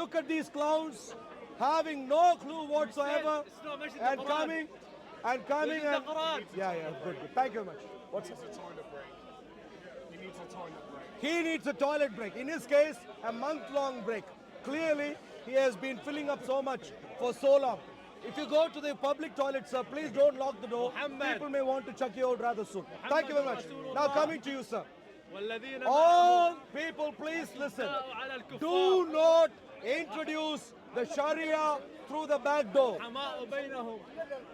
Look at these clowns having no clue whatsoever It's not mentioned in and the Quran. coming and coming It's in the and Quran. yeah, good. Thank you very much. What's He it? needs a toilet break. He needs a toilet break. He needs a toilet break. In his case, a month-long break. Clearly, he has been filling up so much for so long. If you go to the public toilet, sir, please don't lock the door. Muhammad. People may want to chuck you out rather soon. Thank you very much. Rasulullah. Now coming to you, sir. والذين All معه people, please listen. على الكفار Do not introduce the Sharia through the back door. حماء بينهم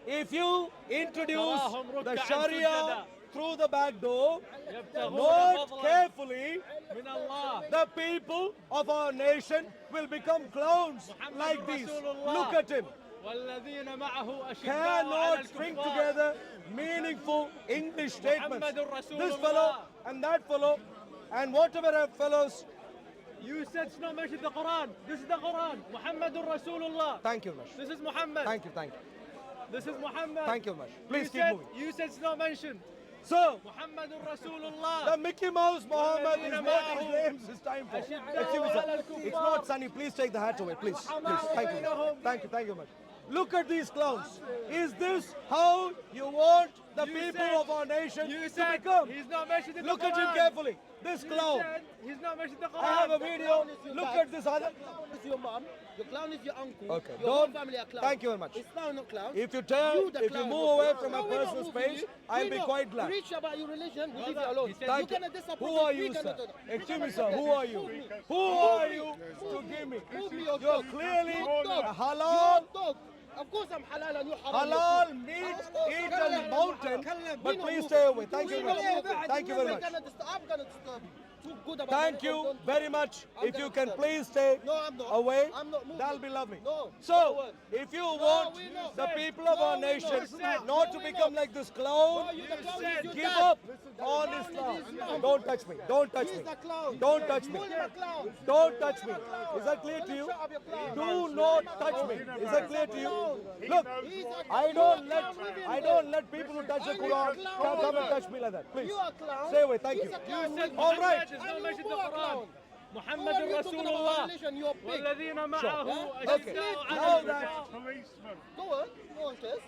If you introduce تراهم the ركعاً Sharia سجدا. through the back door, يبتغون note فضلا carefully, من الله. the people of our nation will become clowns like these. Look at him. والذين معه أشداء على Cannot string الكفار together meaningful English statements. محمد رسول This الله. fellow and that fellow and whatever fellows. You said it's not mentioned in the Quran. This is the Quran. محمد رسول الله. Thank you very much. This is Muhammad. Thank you. This is Muhammad. Thank you very much. Please You keep said, moving. You said it's not mentioned. So, محمد رسول the الله. Mickey Mouse Muhammad is والذين what معه his names is time for. أشداء Excuse me, على sir. الكفار. It's not sunny. Please take the hat away. Please. Thank you. Thank you very much. Look at these clowns. Is this how you want the You people said- of our nation You to said become? he's not mentioned in Look the at Quran. him carefully. This You clown. said he's not mentioned in the Quran. I have a video. Look at this other. It's your mom. Your clown is your uncle. Okay, Your don't- whole family are clowns. thank you very much. Islam not clowns. If you turn, the if you clown, move not away clowns. from my No, we're not personal moving space, you. I'll We be know. quite glad. Preach about your religion, we leave you Brother, alone. he said- Thank you you. cannot disappoint Who are us, we you, sir? cannot- Excuse me, sir. Who are you? Who are you to give me? Move me your You're dog. clearly Your dog. a halal. Your dog. Of course I'm halal and you're haram. Halal meat eaten mountain, but please stay away. Thank you very much. Thank you very much. I'm gonna disturb you. Too good about Thank it. you Don't- very much. I'm If you gonna can disturb please stay No, I'm not. away, I'm not moving. that'll be lovely. No. So, if you want we're not. the people of our No, we're nation not. not to No, we're become not. like this clown, No, you the clown is your give dad. up The on clown Islam. is Islam. Don't touch me. Don't touch He's me. the clown. Don't touch me. Pull the clown. Don't touch me. Pull the clown. Is that clear to you? Shut up, your clown. Do not touch me. Is that clear to you? Look, He's a- I you're don't a let clown, leave him I there. don't let people who touch the Are you a Quran clown? come and touch me like that. Please. You are a clown. Stay away. Thank He's you. a clown. You said All Muhammad right. is not And mentioned in you the are a Quran. clown. محمد Who are you رسول talking about الله. religion? You're big. والذين معه Okay. أشداء على Now الكفار. that Policeman. Go on. Go on, Tess.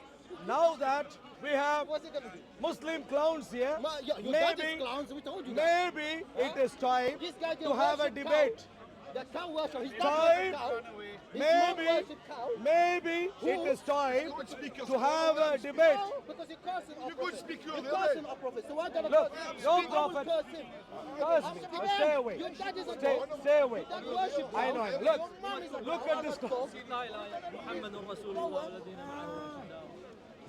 now that we have What's it gonna do? Muslim clowns here, Your dad is maybe clowns. We told you that. maybe it is time This guy to have a worship debate. cow. The cow worship. His Time. dad worship cow. His mom Maybe worship cow. maybe it is time to have a debate. No, because he cursing our could prophet. speak He your cursing our prophet. So I'm gonna Look, curse him. your I will prophet- curse him. Curse me, After but him, stay away. Your dad is a Stay, dog. stay away. Your dad worship I know. cow. Look, Your mom is a look dog. at this. dog. لا إله محمد رسول الله والذين معه أشداء.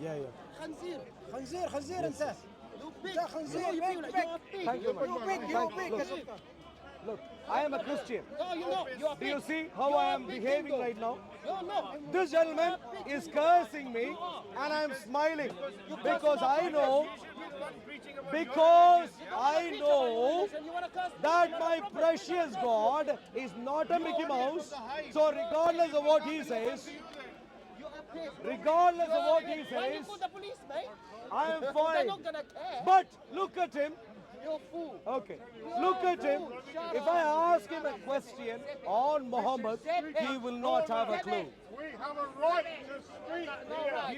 Yeah. خنزير. خنزير انت You big. ده خنزير You بيك are بيك big. Thank you, man. يو بيك يو Thank you. بيك Look, I am a Christian. No, you're not. You're Do you big. see how You're I a am big behaving dingo. right now? You're not. This gentleman is cursing me and I am smiling because I know that my precious God is not a Mickey Mouse. So regardless of what he says, regardless of what he Why you says, call the police, mate? I am They're fine. not gonna care. But look at him. You're a fool. Okay. Look at him. If I ask him a question on Muhammad, he will not have a clue. We have a right to speak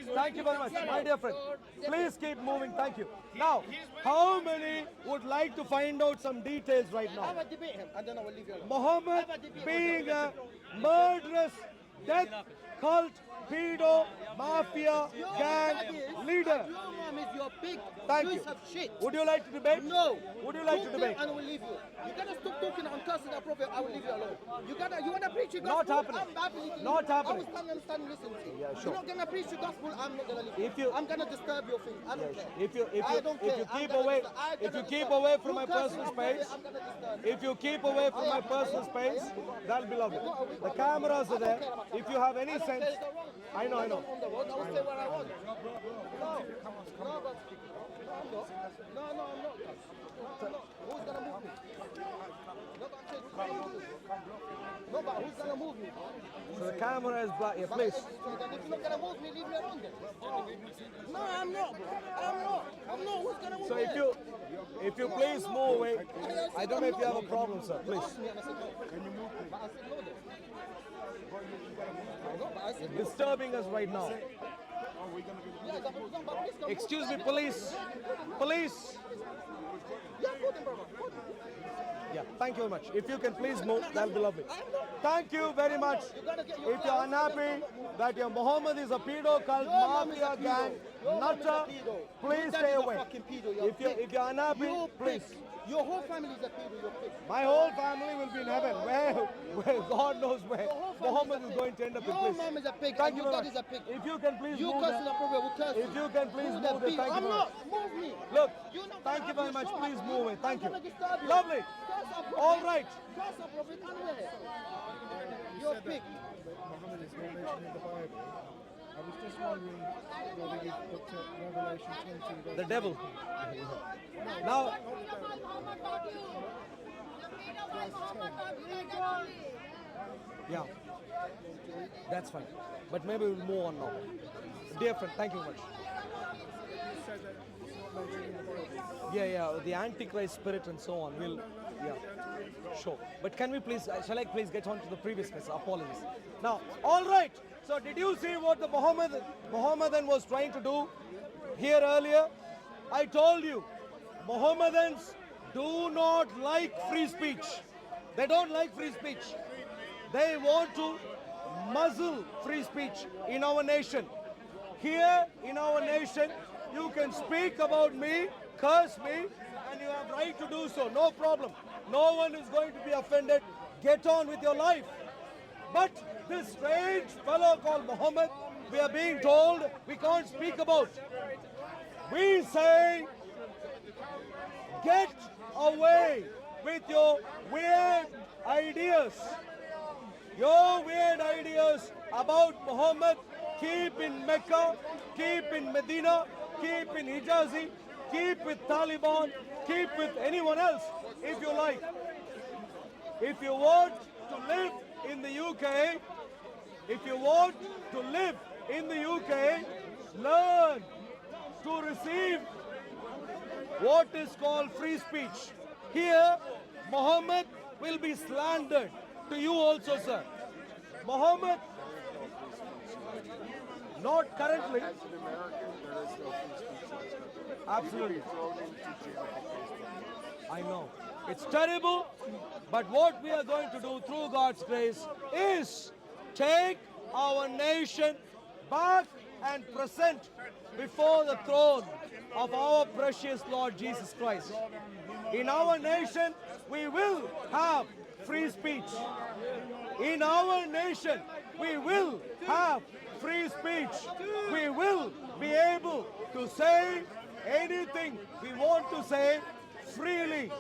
here. Thank you very much, my dear friend. Please keep moving. Thank you. Now, how many would like to find out some details right Have now? a debate him, and then I will leave you alone. Muhammad being a murderous, death cult, pedo, mafia, gang leader. Your mom is your big Thank piece you. of shit. Would you like to debate? No. Would you like to Talk him debate? And I will leave you. You gotta stop talking and cursing the prophet. I will leave you alone. You wanna preach your Not gospel. happening. I'm happily Not happening. I will stand and listen to you. Yeah, sure. You're not gonna preach your gospel. I'm not gonna leave If you- I'm gonna disturb your thing. I don't care. If you I don't care. I'm keep gonna away disturb- I'm if you gonna keep disturb. away from You my cursing personal the prophet, space, I'm gonna disturb you. if you keep away from my personal space, that'll be lovely. The cameras are there. If you have any sense, I know. On the road, I will say what I want. No, but I'm not. No, I'm not. No, I'm not. Who's gonna move me? No, but I'm saying, who's gonna move me? No, but who's gonna move me? So the camera is black. Yeah, please. If you're not gonna move me, leave me alone then. No, I'm not. I'm not. Who's gonna move So me? if you please move away, I don't know if you have a problem, sir. Please. Ask me and I said no. Can you move me? But I said no then. disturbing us right now. Yeah, but please come. Excuse me, police. Police. Yeah, put him, brother. Put him. Yeah, thank you very much. If you can please move, that'll be lovely. Thank you very much. If you're unhappy that your Muhammad is a pedo cult, mafia gang, nutter, please stay away. If you're unhappy, please. Your whole family is a pedo. You're pig. My whole family will be in heaven. Where God knows where Muhammad is going to end up in Your place. mom is a pig. Thank and you your very dad is much. a pig. If you can please You move curse that. in the prophet will curse. If you can please Who move the it, pig? thank you I'm very not. much. Move me. Look, You're not thank gonna you very have much. your Please show. move it. Thank I'm you. gonna disturb you. Lovely. Curse our prophet. All right. Curse our prophet anyway. You're a pig. Muhammad is not mentioned in the Bible. I was just wondering whether you've looked at Revelation 20. verse The devil. 9. Now, yeah, that's fine. But maybe we'll move on now. Dear friend, thank you very much. Yeah, the Antichrist spirit and so on. Sure. But can we please, shall I please get on to the previous case? Apologies. Now, all right. So did you see what the Mohammedan was trying to do here earlier? I told you, Mohammedans do not like free speech. They don't like free speech. They want to muzzle free speech in our nation. Here in our nation, you can speak about me, curse me, and you have right to do so. No problem. No one is going to be offended. Get on with your life. But this strange fellow called Muhammad, we are being told we can't speak about. We say, get away with your weird ideas. Your weird ideas about Muhammad, keep in Mecca, keep in Medina, keep in Hijazi, keep with Taliban, keep with anyone else if you like. If you want to live in the UK, learn to receive what is called free speech. Here, Muhammad will be slandered. To you also, sir. Muhammad, not currently. As an American, there is no free speech in this country. Absolutely. You could be thrown into jail based on I know. It's terrible, but what we are going to do through God's grace is take our nation back and present before the throne of our precious Lord Jesus Christ. In our nation, we will have free speech. In our nation, we will have free speech. We will be able to say anything we want to say freely.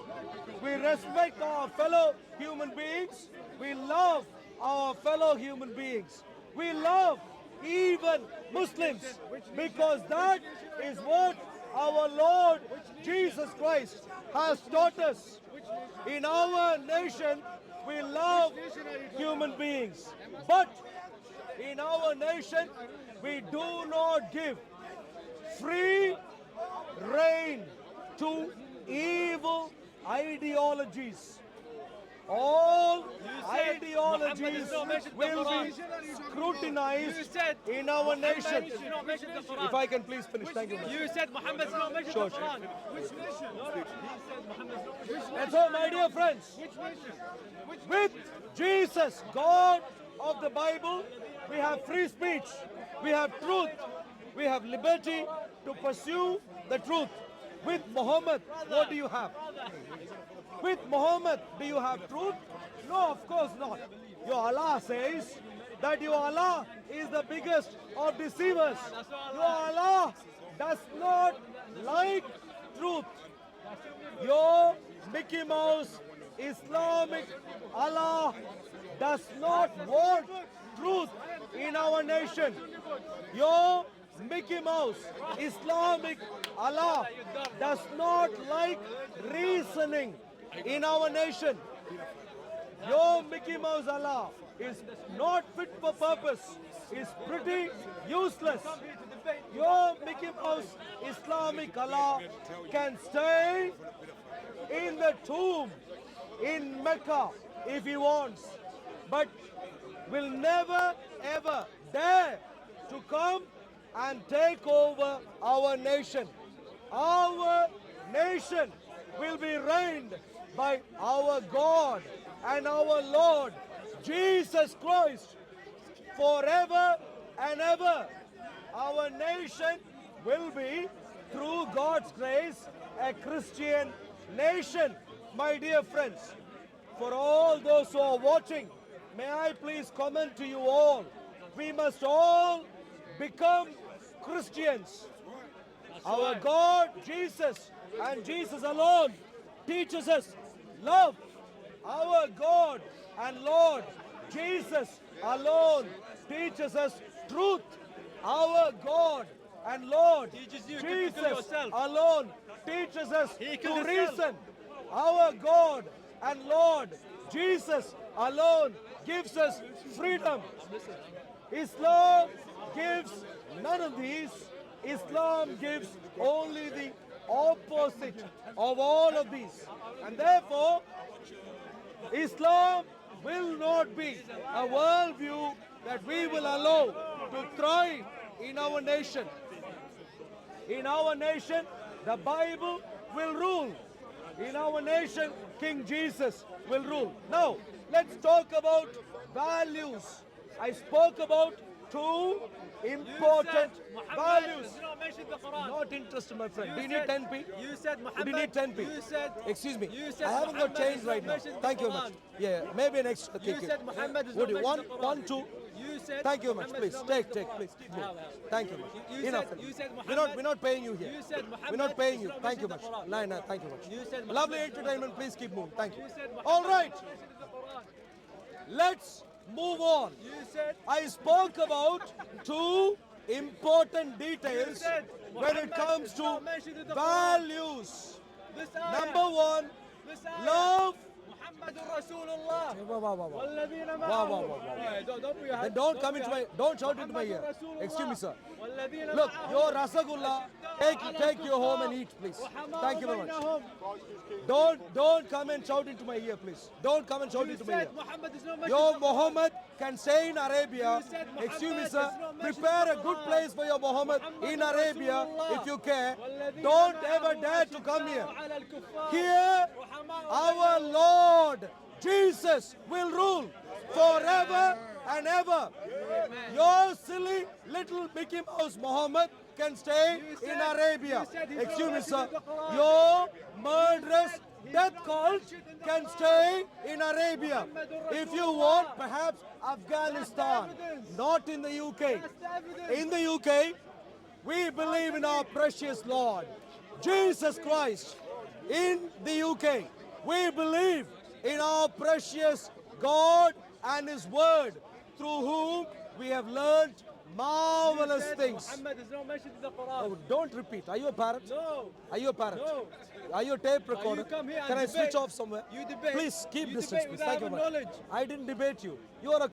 We respect our fellow human beings. We love our fellow human beings. We love even Muslims because that is what our Lord Jesus Christ has taught us. In our nation, we love human beings. But in our nation, we do not give free rein to evil ideologies. All ideologies will be scrutinized in our nation. If I can please finish, thank you. You said Muhammad's not mentioned in the Quran. Which nation? And so, my dear friends, with Jesus, God of the Bible, we have free speech, we have truth, we have liberty to pursue the truth. With Muhammad, what do you have? With Muhammad, do you have truth? No, of course not. Your Allah says that your Allah is the biggest of deceivers. Your Allah does not like truth. Your Mickey Mouse Islamic Allah does not want truth in our nation. Your Mickey Mouse Islamic Allah does not like reasoning in our nation. Your Mickey Mouse Allah is not fit for purpose, is pretty useless. Your Mickey Mouse Islamic Allah can stay in the tomb in Mecca if he wants, but will never ever dare to come and take over our nation. Our nation will be reigned by our God and our Lord Jesus Christ forever and ever. Our nation will be, through God's grace, a Christian nation. My dear friends, for all those who are watching, may I please comment to you all, we must all become Christians. Our God, Jesus, and Jesus alone teaches us love. Our God and Lord, Jesus alone teaches us truth. Our God and Lord, Teaches you to kill Jesus yourself. alone teaches us He to killed himself. reason. Our God and Lord, Jesus alone gives us freedom. Islam gives none of these. Islam gives only the opposite of all of these. And therefore, Islam will not be a worldview that we will allow to thrive in our nation. In our nation, the Bible will rule. In our nation, King Jesus will rule. Now, let's talk about values. I spoke about two important values. does not mention the Quran. Not interested, my friend. You Do you need said- 10p? You said Muhammad. Do you need 10p? You said. Excuse me. You said I haven't got Muhammad change does not right now. mention the Thank you very Quran. much. Yeah, maybe an extra. You said Muhammad does Would not you mention the Quran. one, two? You said. Thank you very much. Muhammad Please does not take, mention the please. Quran. Keep I moving. have, I have. Thank you much. You Enough. said- you said we're Muhammad- not paying you here. You said We're Muhammad not paying does you. not Thank you much. mention the Quran. No, thank you much. You said Lovely Muhammad- entertainment. Please keep moving. Thank you. You said Muhammad All right. does not mention the Quran. Let's move on. You said. I spoke about two important details said when it Muhammad comes is to not mentioned in the Quran. values. This ayah. Number one, This ayah. love. محمد رسول الله Wow, wow, wow, wow. والذين Wow, معه. wow, wow, wow. Hey, don't put your Then hand- don't put come your into my, hand- don't shout into my محمد ear. رسول الله Excuse me, sir. والذين Look, معه your rasagullah, take you home and eat, please. وحماء Thank you very much. بينهم. Don't come and shout into my ear, please. Don't come and shout You into my ear. said Muhammad is not mentioned Your in the Quran. Muhammad can stay in Arabia. You said Muhammad Excuse me, does sir. not mention Prepare the a good Quran. place for your Muhammad in محمد Arabia رسول الله. if you care. والذين Don't معه ever dare to come here. أشداء على الكفار. Here, رحماء our بينهم. Lord Jesus will rule forever and ever. Your silly little Mickey Mouse Muhammad can stay You in said- Arabia. you said he's Excuse me, not sir. mentioned in the Quran. Your murderous he's death not cult mentioned in the can Quran. stay in Arabia. Muhammadur If you Rasulullah. want, perhaps Afghanistan, That's the evidence. not in the UK. That's the evidence. In the UK, we believe in our precious Lord, Jesus Christ. In the UK, we believe in our precious God and His Word, through whom we have learned marvelous You said things. Muhammad is not mentioned in the Oh, Quran. don't repeat. Are you a parrot? No. Are you a parrot? No. Are you a tape you recorder? come here and Can I debate. switch off somewhere? You debate. Please keep You distance, debate please. without Thank you having very much. knowledge. I didn't debate you. You are a